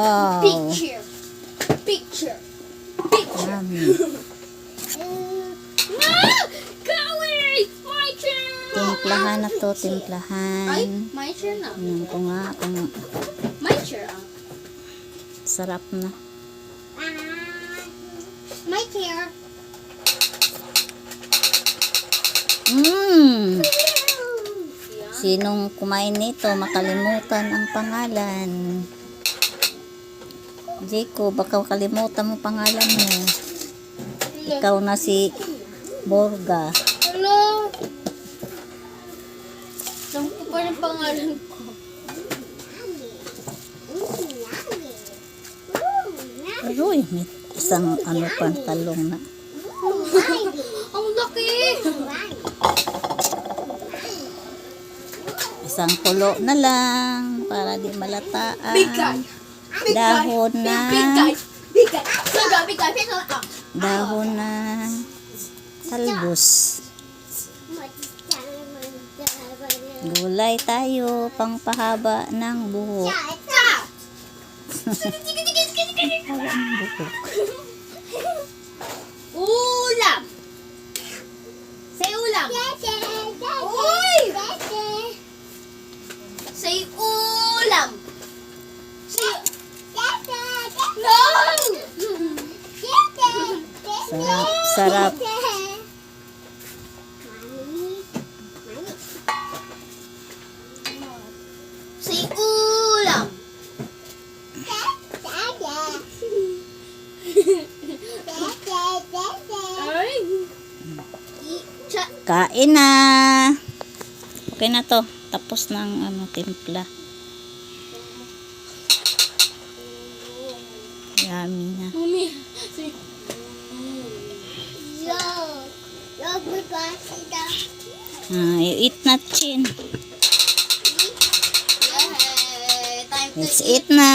Wow. Picture. Picture. Picture. Yummy. No! Gawin! My turn! Timplahan na to, Ay, timplahan. my turn na. Tingnan ko nga kung My turn. sarap na. My turn. Mmm! Sinong kumain nito, makalimutan ang pangalan. Jacob, baka kalimutan mo pangalan mo. Ikaw na si Borga. Hello? Alam ko pa rin pangalan ko. Aroy, may isang pantalong na. Ang laki! Isang kulo na lang para di malataan. Big guy! Dahon na. Big guy! Big guy! Saga, big guy! Dahon na talbos. Gulay tayo, pangpahaba ng buhok. Haba ng buhok. Ulam! Say ulam! Uy! Say ulam! Say... No! Sarap, sarap. Say ulam! Ay! Kain na. Okay na to. Tapos ng timpla. Yummy na. Mami, say... Eat na, Chin. Yay! Time to Let's eat. eat na.